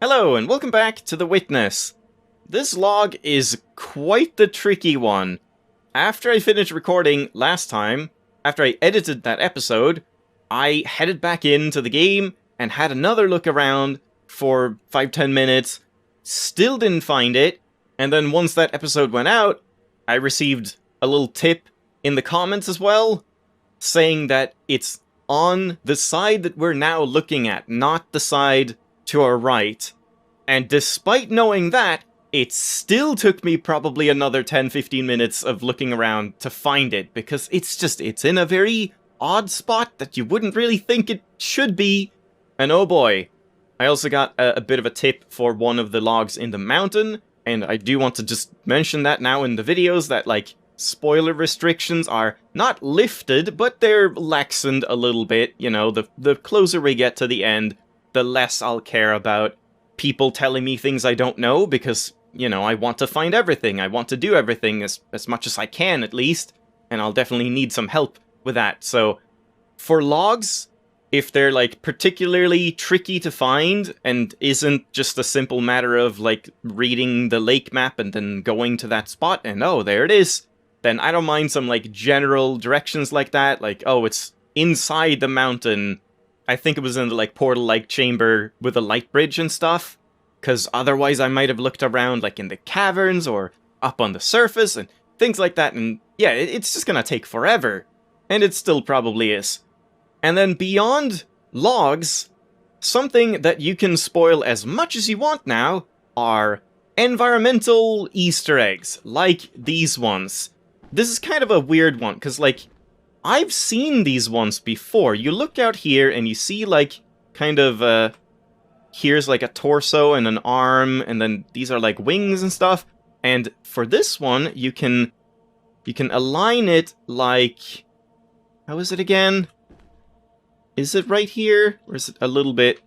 Hello and welcome back to The Witness. This log is quite the tricky one. After I finished recording last time, after I edited that episode, I headed back into the game and had another look around for 5-10 minutes, still didn't find it, and then once that episode went out, I received a little tip in the comments as well, saying that it's on the side that we're now looking at, not the side to our right. And despite knowing that, it still took me probably another 10-15 minutes of looking around to find it, because it's in a very odd spot that you wouldn't really think it should be. And oh boy, I also got a bit of a tip for one of the logs in the mountain, and I do want to just mention that now in the videos, that like, spoiler restrictions are not lifted, but they're lexened a little bit. You know, the closer we get to the end, the less I'll care about people telling me things I don't know, because, you know, I want to find everything. I want to do everything as much as I can, at least, and I'll definitely need some help with that. So, for logs, if they're, like, particularly tricky to find, and isn't just a simple matter of, like, reading the lake map and then going to that spot, and oh, there it is, then I don't mind some, like, general directions like that, like, oh, it's inside the mountain. I think it was in the, like, portal-like chamber with a light bridge and stuff, because otherwise I might have looked around, like, in the caverns or up on the surface and things like that, and yeah, it's just gonna take forever. And it still probably is. And then beyond logs, something that you can spoil as much as you want now are environmental Easter eggs, like these ones. This is kind of a weird one, because, like, I've seen these ones before. You look out here and you see, like, kind of, here's like a torso and an arm, and then these are like wings and stuff. And for this one, you can align it like, how is it again? Is it right here? Or is it a little bit?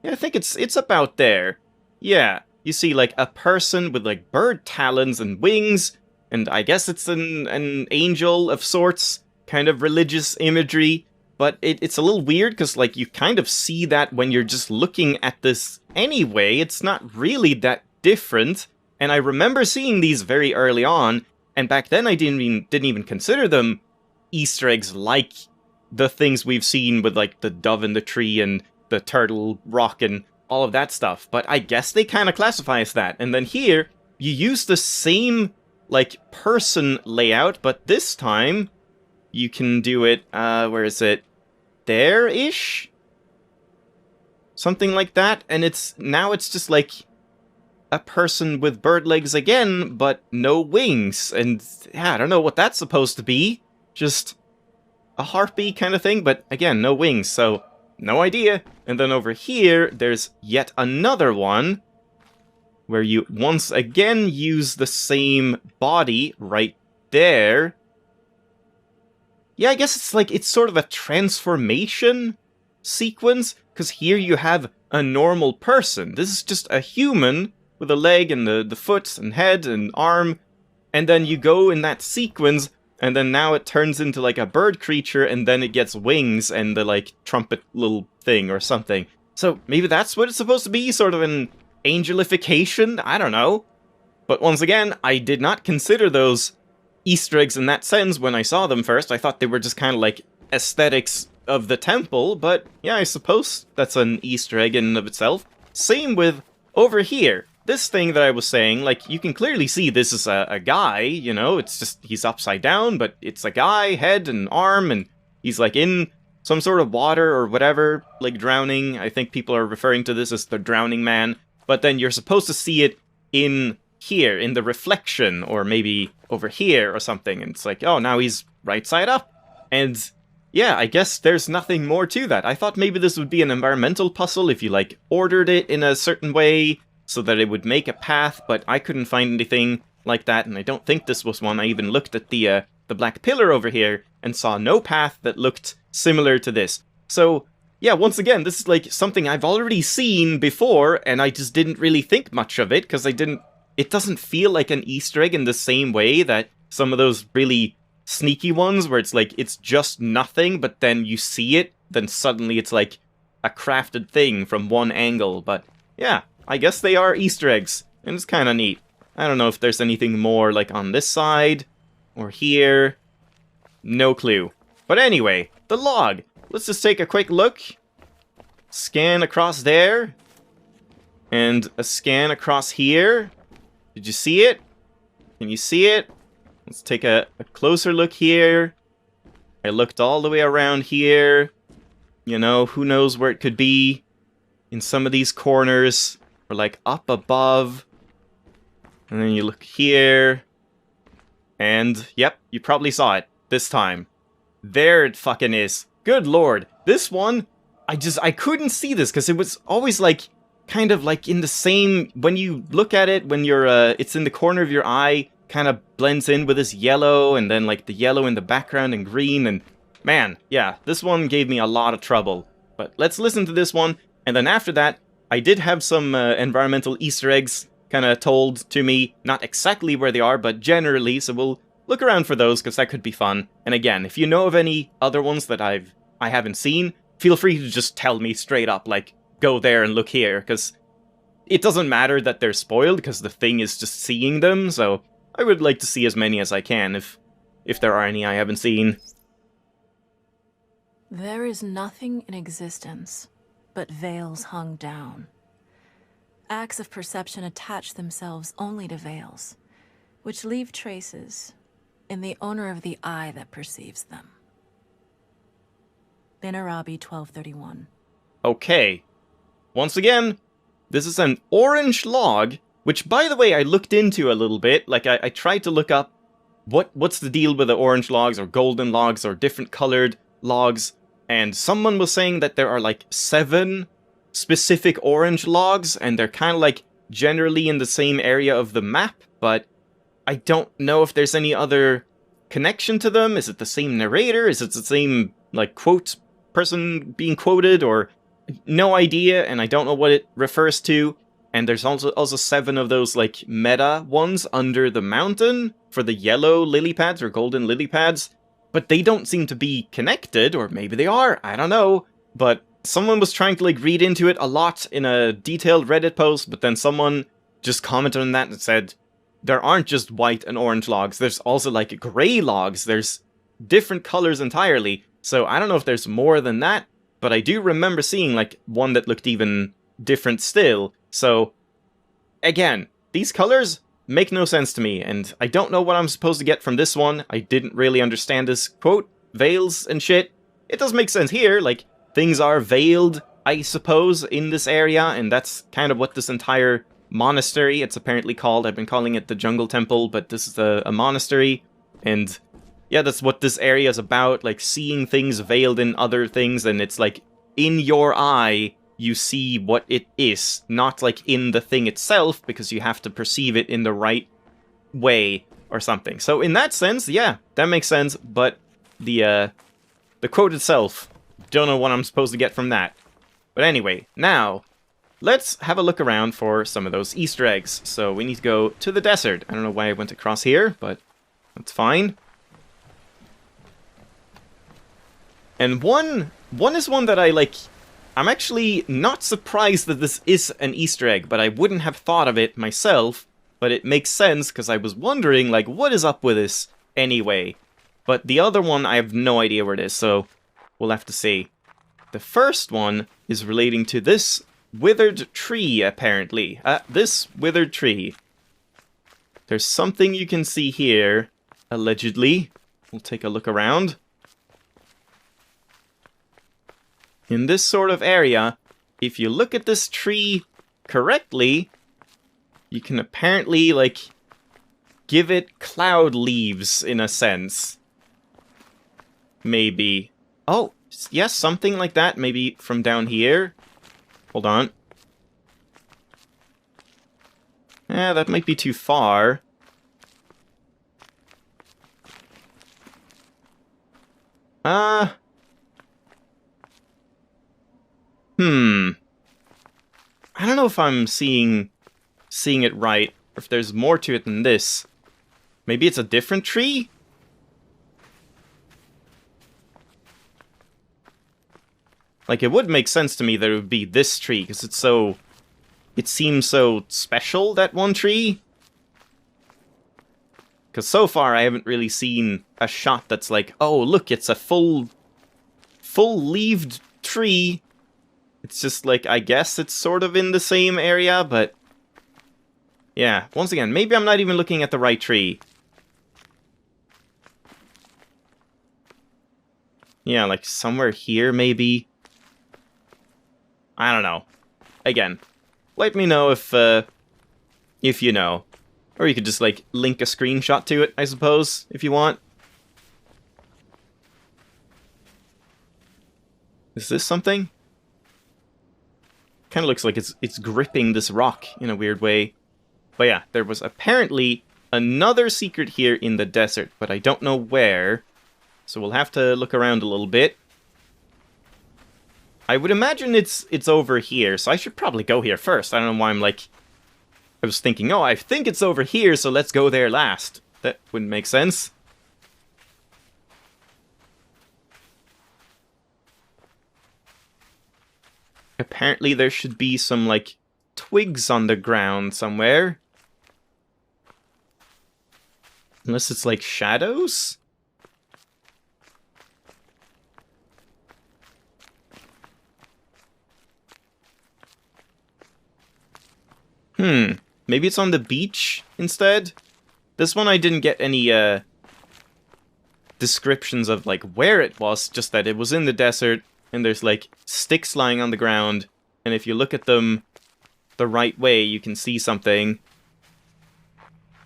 Yeah, I think it's about there. Yeah, you see like a person with like bird talons and wings, and I guess it's an angel of sorts. Kind of religious imagery, but it's a little weird because, like, you kind of see that when you're just looking at this anyway. It's not really that different, and I remember seeing these very early on, and back then I didn't even consider them Easter eggs like the things we've seen with, like, the dove in the tree and the turtle rock and all of that stuff, but I guess they kind of classify as that. And then here, you use the same, like, person layout, but this time you can do it, where is it? There-ish? Something like that, and now it's just like a person with bird legs again, but no wings, and yeah, I don't know what that's supposed to be. Just a harpy kind of thing, but again, no wings, so no idea. And then over here, there's yet another one, where you once again use the same body right there. Yeah, I guess it's sort of a transformation sequence, because here you have a normal person. This is just a human with a leg and the foot and head and arm, and then you go in that sequence, and then now it turns into like a bird creature, and then it gets wings and the like trumpet little thing or something. So maybe that's what it's supposed to be, sort of an angelification? I don't know. But once again, I did not consider those Easter eggs in that sense when I saw them first. I thought they were just kind of like aesthetics of the temple, but yeah, I suppose that's an Easter egg in and of itself. Same with over here. This thing that I was saying, like, you can clearly see this is a guy, you know, it's just, he's upside down, but it's a guy, head and arm, and he's like in some sort of water or whatever, like drowning. I think people are referring to this as the drowning man, but then you're supposed to see it in here, in the reflection, or maybe over here or something, and it's like, oh, now he's right side up. And yeah, I guess there's nothing more to that. I thought maybe this would be an environmental puzzle if you, like, ordered it in a certain way so that it would make a path, but I couldn't find anything like that, and I don't think this was one. I even looked at the black pillar over here and saw no path that looked similar to this. So yeah, once again, this is like something I've already seen before, and I just didn't really think much of it, because it doesn't feel like an Easter egg in the same way that some of those really sneaky ones, where it's like, it's just nothing, but then you see it, then suddenly it's like a crafted thing from one angle. But yeah, I guess they are Easter eggs, and it's kind of neat. I don't know if there's anything more, like, on this side, or here. No clue. But anyway, the log. Let's just take a quick look. Scan across there. And a scan across here. Did you see it? Can you see it? Let's take a closer look here. I looked all the way around here. You know, who knows where it could be. In some of these corners. Or like up above. And then you look here. And, yep, you probably saw it. This time. There it fucking is. Good lord. This one, I couldn't see this because it was always like, kind of like in the same, when you look at it, when you're, it's in the corner of your eye, kind of blends in with this yellow, and then like the yellow in the background and green, and man, yeah, this one gave me a lot of trouble. But let's listen to this one, and then after that, I did have some environmental Easter eggs kind of told to me, not exactly where they are, but generally, so we'll look around for those, because that could be fun. And again, if you know of any other ones that I haven't seen, feel free to just tell me straight up, like, go there and look here, because it doesn't matter that they're spoiled, because the thing is just seeing them, so I would like to see as many as I can, if there are any I haven't seen. There is nothing in existence but veils hung down. Acts of perception attach themselves only to veils, which leave traces in the owner of the eye that perceives them. Bin Arabi 1231. Okay. Once again, this is an orange log, which, by the way, I looked into a little bit. Like, I tried to look up what's the deal with the orange logs, or golden logs, or different colored logs, and someone was saying that there are, like, 7 specific orange logs, and they're kind of, like, generally in the same area of the map, but I don't know if there's any other connection to them. Is it the same narrator? Is it the same, like, quote person being quoted, or no idea, and I don't know what it refers to. And there's also 7 of those, like, meta ones under the mountain for the yellow lily pads or golden lily pads, but they don't seem to be connected, or maybe they are, I don't know. But someone was trying to, like, read into it a lot in a detailed Reddit post, but then someone just commented on that and said, there aren't just white and orange logs, there's also, like, gray logs, there's different colors entirely, so I don't know if there's more than that, but I do remember seeing, like, one that looked even different still. So, again, these colors make no sense to me, and I don't know what I'm supposed to get from this one. I didn't really understand this, quote, veils and shit. It does make sense here, like, things are veiled, I suppose, in this area, and that's kind of what this entire monastery, it's apparently called. I've been calling it the Jungle Temple, but this is a monastery, and yeah, that's what this area is about, like, seeing things veiled in other things, and it's like, in your eye, you see what it is, not like in the thing itself, because you have to perceive it in the right way, or something. So in that sense, yeah, that makes sense, but the quote itself, don't know what I'm supposed to get from that. But anyway, now, let's have a look around for some of those Easter eggs. So we need to go to the desert. I don't know why I went across here, but that's fine. And one is one that I, like, I'm actually not surprised that this is an Easter egg, but I wouldn't have thought of it myself, but it makes sense, because I was wondering, like, what is up with this anyway? But the other one, I have no idea where it is, so we'll have to see. The first one is relating to this withered tree, apparently. This withered tree. There's something you can see here, allegedly. We'll take a look around. In this sort of area, if you look at this tree correctly, you can apparently, like, give it cloud leaves, in a sense. Maybe. Oh, yes, something like that, maybe from down here. Hold on. That might be too far. I don't know if I'm seeing it right, or if there's more to it than this. Maybe it's a different tree? Like, it would make sense to me that it would be this tree, because it's so it seems so special, that one tree. Because so far I haven't really seen a shot that's like, oh, look, it's a full-leaved tree. It's just like, I guess it's sort of in the same area, but yeah, once again, maybe I'm not even looking at the right tree. Yeah, like somewhere here, maybe. I don't know. Again, let me know if you know. Or you could just, like, link a screenshot to it, I suppose, if you want. Is this something? Kind of looks like it's gripping this rock in a weird way. But yeah, there was apparently another secret here in the desert, but I don't know where. So we'll have to look around a little bit. I would imagine it's over here, so I should probably go here first. I don't know why I'm like... I was thinking, oh, I think it's over here, so let's go there last. That wouldn't make sense. Apparently there should be some, like, twigs on the ground somewhere. Unless it's, like, shadows? Maybe it's on the beach instead? This one I didn't get any, descriptions of, like, where it was, just that it was in the desert, and there's, like, sticks lying on the ground, and if you look at them the right way, you can see something.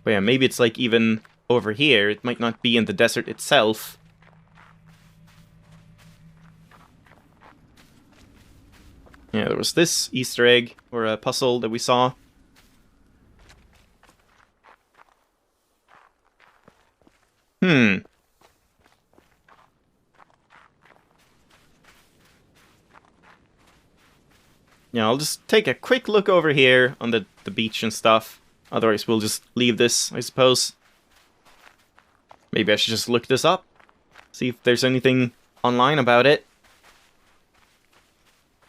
But yeah, maybe it's, like, even over here. It might not be in the desert itself. Yeah, there was this Easter egg, or a puzzle that we saw. Yeah, I'll just take a quick look over here on the beach and stuff. Otherwise, we'll just leave this, I suppose. Maybe I should just look this up. See if there's anything online about it.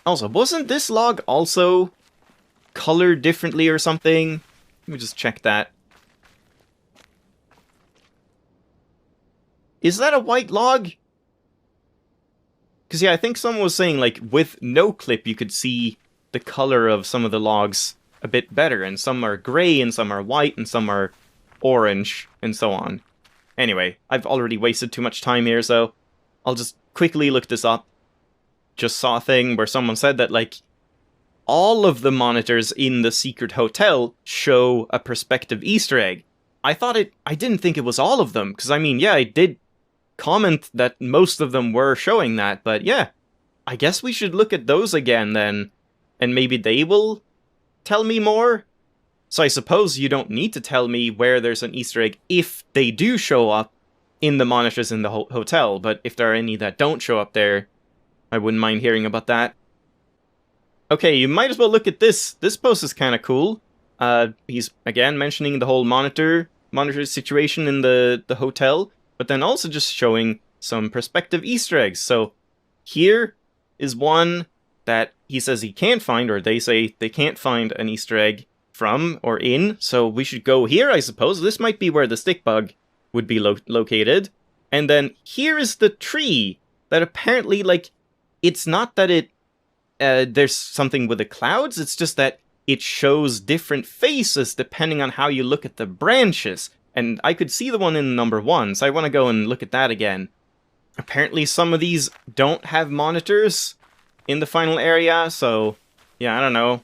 Also, wasn't this log also colored differently or something? Let me just check that. Is that a white log? Because, yeah, I think someone was saying, like, with no clip, you could see the color of some of the logs a bit better. And some are gray, and some are white, and some are orange, and so on. Anyway, I've already wasted too much time here, so I'll just quickly look this up. Just saw a thing where someone said that, like, all of the monitors in the secret hotel show a perspective Easter egg. I didn't think it was all of them, because, I mean, yeah, I did comment that most of them were showing that, but yeah, I guess we should look at those again then, and maybe they will tell me more? So I suppose you don't need to tell me where there's an Easter egg if they do show up in the monitors in the hotel, but if there are any that don't show up there, I wouldn't mind hearing about that. Okay, you might as well look at this. This post is kind of cool. He's, again, mentioning the whole monitor situation in the hotel, but then also just showing some perspective Easter eggs. So here is one that he says he can't find, or they say they can't find an Easter egg from or in, so we should go here, I suppose. This might be where the stick bug would be located. And then here is the tree that apparently, like, it's not that it there's something with the clouds, it's just that it shows different faces depending on how you look at the branches. And I could see the one in number 1, so I want to go and look at that again. Apparently some of these don't have monitors in the final area, so yeah, I don't know.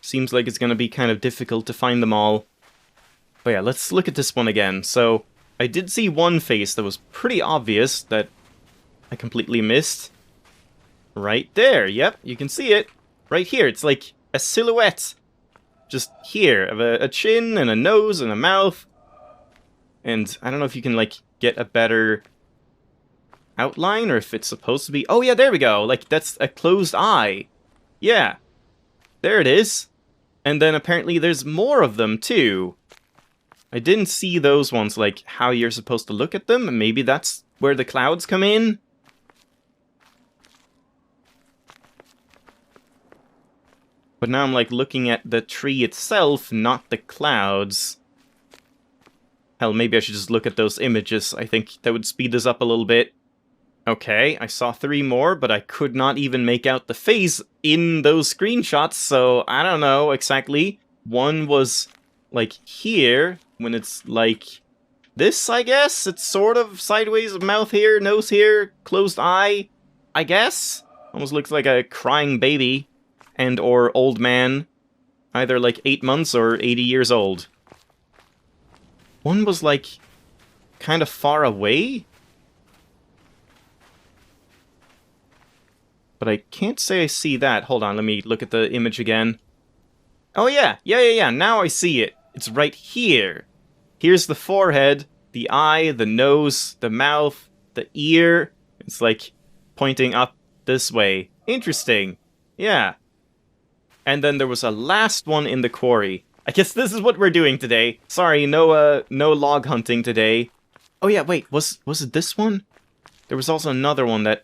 Seems like it's going to be kind of difficult to find them all. But yeah, let's look at this one again. So I did see one face that was pretty obvious that I completely missed. Right there, yep, you can see it. Right here, it's like a silhouette. Just here, of a chin and a nose and a mouth. And I don't know if you can, like, get a better outline, or if it's supposed to be... Oh yeah, there we go, like, that's a closed eye. Yeah, there it is. And then apparently there's more of them, too. I didn't see those ones, like, how you're supposed to look at them. Maybe that's where the clouds come in? But now I'm, like, looking at the tree itself, not the clouds. Hell, maybe I should just look at those images. I think that would speed this up a little bit. Okay, I saw 3 more, but I could not even make out the face in those screenshots, so I don't know exactly. One was, like, here, when it's, like, this, I guess? It's sort of sideways, mouth here, nose here, closed eye, I guess? Almost looks like a crying baby, and or old man, either, like, 8 months or 80 years old. One was, like, kind of far away? But I can't say I see that. Hold on, let me look at the image again. Oh yeah, now I see it. It's right here. Here's the forehead, the eye, the nose, the mouth, the ear. It's like pointing up this way. Interesting. Yeah. And then there was a last one in the quarry. I guess this is what we're doing today. Sorry, no log hunting today. Oh yeah, wait, was it this one? There was also another one that...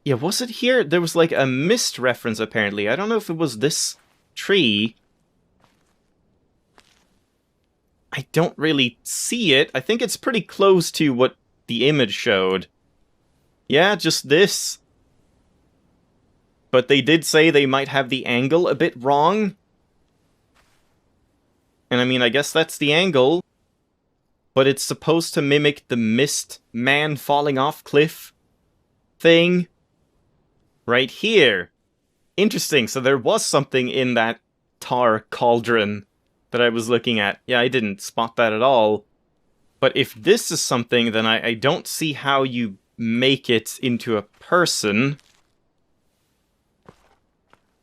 Yeah, was it here? There was like a mist reference, apparently. I don't know if it was this tree. I don't really see it. I think it's pretty close to what the image showed. Yeah, just this. But they did say they might have the angle a bit wrong. And I mean, I guess that's the angle. But it's supposed to mimic the mist man falling off cliff thing. Right here. Interesting, so there was something in that tar cauldron that I was looking at. Yeah, I didn't spot that at all. But if this is something, then I don't see how you make it into a person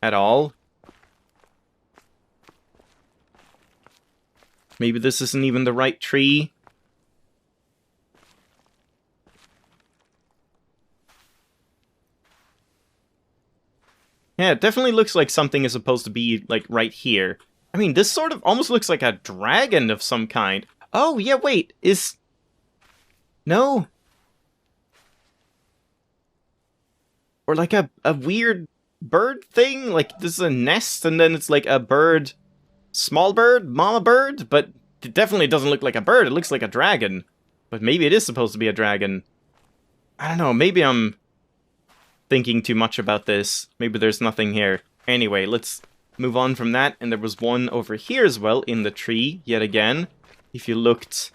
at all. Maybe this isn't even the right tree. Yeah, it definitely looks like something is supposed to be, like, right here. I mean, this sort of almost looks like a dragon of some kind. Oh, yeah, wait, is... No? Or like a weird bird thing? Like, this is a nest, and then it's like a bird... Small bird? Mama bird? But it definitely doesn't look like a bird, it looks like a dragon. But maybe it is supposed to be a dragon. I don't know, maybe I'm... thinking too much about this. Maybe there's nothing here. Anyway, let's move on from that. And there was one over here as well in the tree, yet again. If you looked...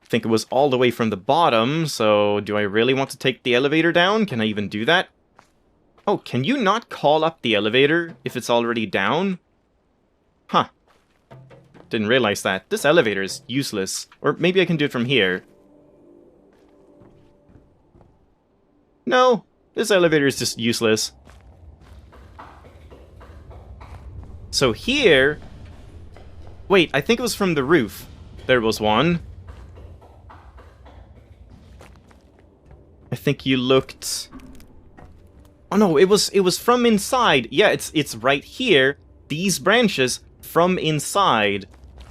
I think it was all the way from the bottom, so do I really want to take the elevator down? Can I even do that? Oh, can you not call up the elevator if it's already down? Huh. Didn't realize that. This elevator is useless. Or maybe I can do it from here. No, this elevator is just useless. So here... Wait, I think it was from the roof. There was one. I think you looked... Oh no, it was from inside. Yeah, it's right here. These branches from inside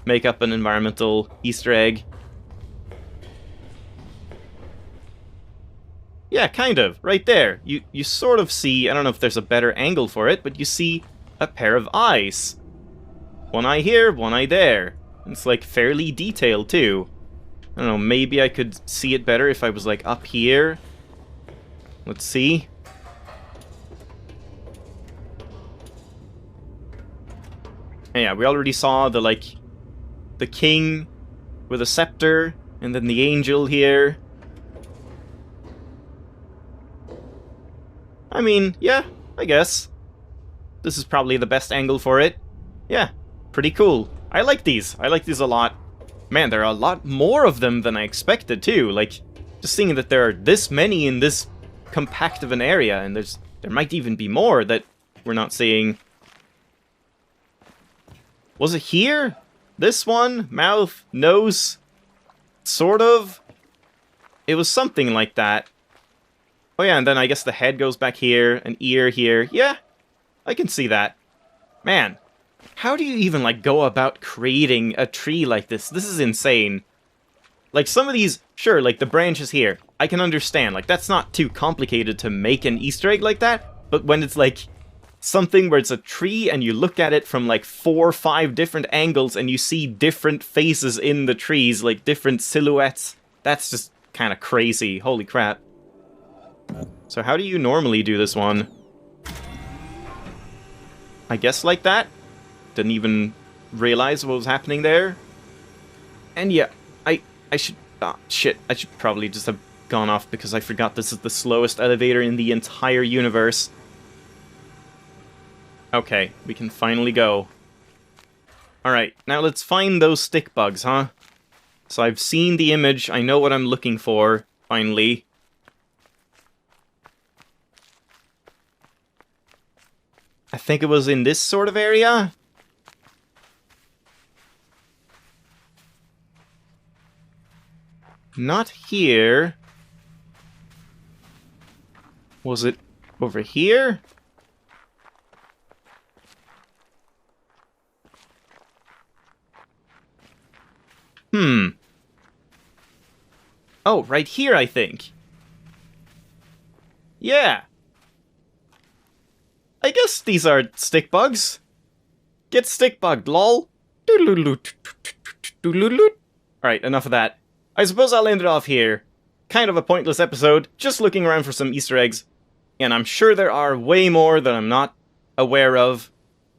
make up an environmental Easter egg. Yeah, kind of. Right there. You sort of see, I don't know if there's a better angle for it, but you see a pair of eyes. One eye here, one eye there. It's like fairly detailed too. I don't know, maybe I could see it better if I was like up here. Let's see. And yeah, we already saw the the king with a scepter, and then the angel here. I mean, yeah, I guess. This is probably the best angle for it. Yeah, pretty cool. I like these. I like these a lot. Man, there are a lot more of them than I expected, too. Like, just seeing that there are this many in this compact of an area, and there might even be more that we're not seeing. Was it here? This one? Mouth? Nose? Sort of? It was something like that. Oh yeah, and then I guess the head goes back here, an ear here. Yeah, I can see that. Man, how do you even, like, go about creating a tree like this? This is insane. Like, some of these, sure, like, the branches here, I can understand. Like, that's not too complicated to make an Easter egg like that. But when it's, like, something where it's a tree and you look at it from like 4 or 5 different angles and you see different faces in the trees, like different silhouettes. That's just kind of crazy. Holy crap. So how do you normally do this one? I guess like that? Didn't even realize what was happening there. And yeah, I should... Ah, shit. I should probably just have gone off because I forgot this is the slowest elevator in the entire universe. Okay, we can finally go. Alright, now let's find those stick bugs, huh? So I've seen the image, I know what I'm looking for, finally. I think it was in this sort of area? Not here. Was it over here? Oh, right here, I think. Yeah. I guess these are stick bugs. Get stick bugged, lol. Alright, enough of that. I suppose I'll end it off here. Kind of a pointless episode, just looking around for some Easter eggs. And I'm sure there are way more that I'm not aware of.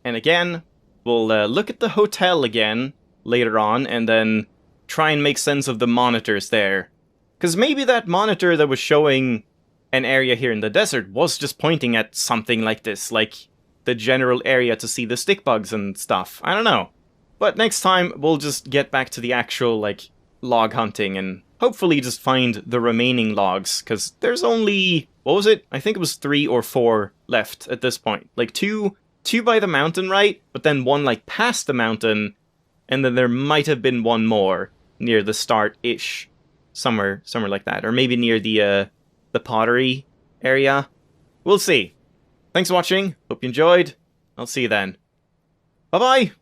And again, we'll look at the hotel again later on and then try and make sense of the monitors there. Because maybe that monitor that was showing an area here in the desert was just pointing at something like this, like the general area to see the stick bugs and stuff. I don't know. But next time, we'll just get back to the actual, like, log hunting and hopefully just find the remaining logs, because there's only, what was it? I think it was 3 or 4 left at this point. Like, two by the mountain, right? But then one, like, past the mountain, and then there might have been one more near the start-ish. Somewhere like that. Or maybe near the pottery area. We'll see. Thanks for watching. Hope you enjoyed. I'll see you then. Bye-bye!